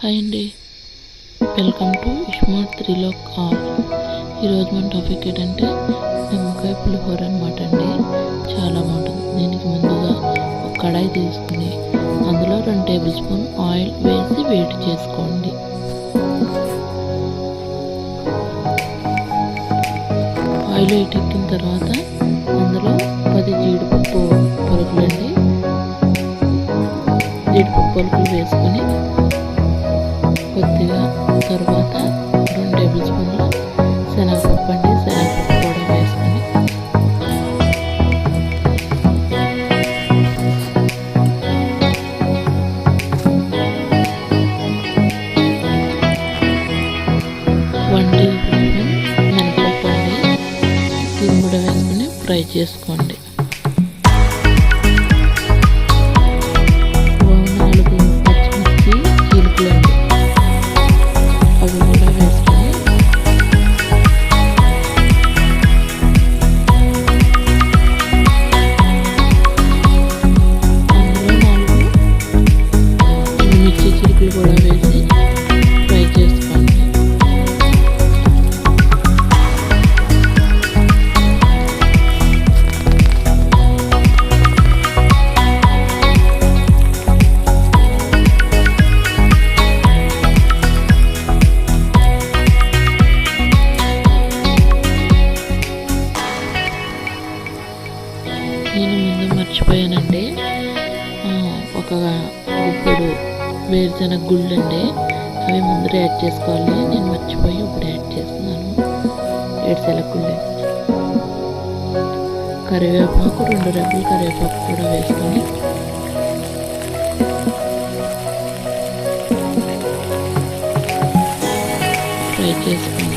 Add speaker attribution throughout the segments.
Speaker 1: Hi అండి, welcome to smart Trilok all. ఈరోజు మన టాపిక్ ఏంటంటే నిమ్మకాయ పులిహోర అనమాట అండి. చాలా బాగుంటుంది. దీనికి ముందుగా ఒక కడాయి తీసుకుని అందులో 2 టేబుల్ స్పూన్ ఆయిల్ వేసి వేడి చేసుకోండి. ఆయిల్ ఎక్కిన తర్వాత అందులో 10 జీడిపప్పు పలుకులండి. జీడిపప్పు పలుకులు వేసుకొని కొద్దిగా తర్వాత 2 టేబుల్ స్పూన్ల శనగపప్పు అండి. శనగపప్పు కూడా వేసుకొని మినపప్పు అండి. ఇది కూడా వేసుకొని ఫ్రై చేసుకోండి. 4 పచ్చిమిర్చి చీలికలండి. అవి కూడా వేసుకొని అందులో 4 మిర్చి చిలుకలు కూడా వేసి ఫ్రై చేసుకోండి. నేను ముందు మర్చిపోయానండి, ఒక గుప్పెడు వేరుశనగ గుళ్ళు అండి. అవి ముందర యాడ్ చేసుకోవాలి. నేను మర్చిపోయి ఇప్పుడు యాడ్ చేస్తున్నాను. వేరుశనగ గుళ్ళు, కరివేపాకు 2 రెబ్బలు కరివేపాకు కూడా వేసుకొని ఫ్రై చేసుకోండి.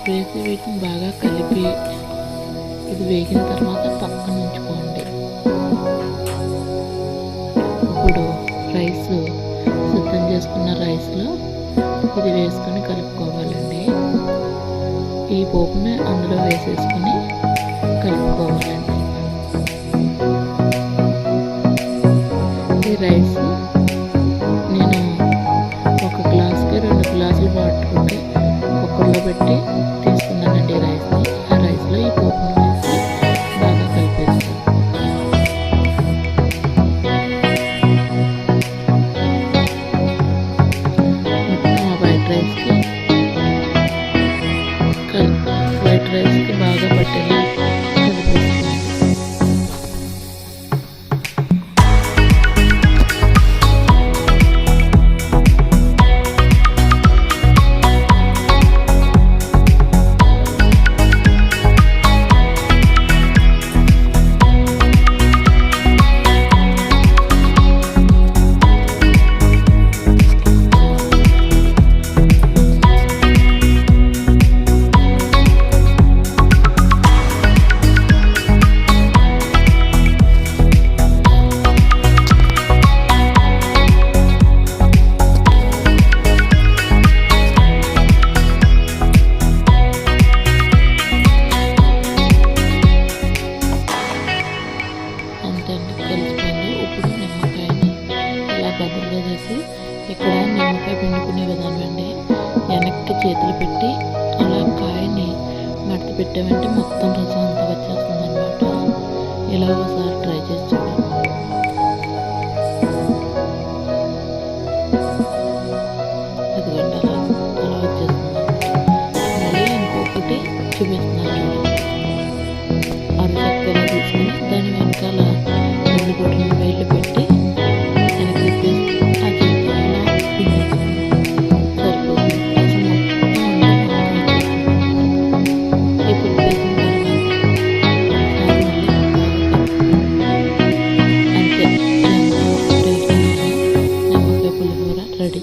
Speaker 1: వేసి వీటిని బాగా కలిపి ఇది వేగిన తర్వాత పక్కన ఉంచుకోండి. ఇప్పుడు రైస్ సిద్ధం చేసుకున్న రైస్లో ఇది వేసుకొని కలుపుకోవాలండి. ఈ పోపుని అందులో వేసేసుకొని కలుపుకోవాలండి. ఈ రైస్ నేను 1 గ్లాస్కి 2 గ్లాసులు వాటర్ కుక్కర్లో పెట్టి తీసుకున్నానండి రైస్ని. ఆ రైస్లో ఈ పోపును వేసి బాగా కలిపేస్తాను. మొత్తం ఆ వైట్ రైస్కి బాగా పట్టేలా కలిపేస్తాను. అలా కాయని మడత పెట్టామంటే మొత్తం రసం అంతా వచ్చేస్తుంది అనమాట. ఇలా ఒకసారి ట్రై చేసి చూడండి. అదిగండి అలా వచ్చేస్తుంది. మళ్ళీ ఇంకొకటి చూపిస్తున్నాను. అరచక్కగా తీసుకుని దాని వెనకాల రెండు బొట్టలు వేళ్ళు పెట్టి వెనక్కి తిప్పేసి అది అలా పిండుతుంది. సరిపోతుంది. రసం మొత్తం ఇప్పుడు వేసిన తర్వాత ఒకసారి మళ్ళీ అంతే. నిమ్మకాయ పులిహోర రెడీ.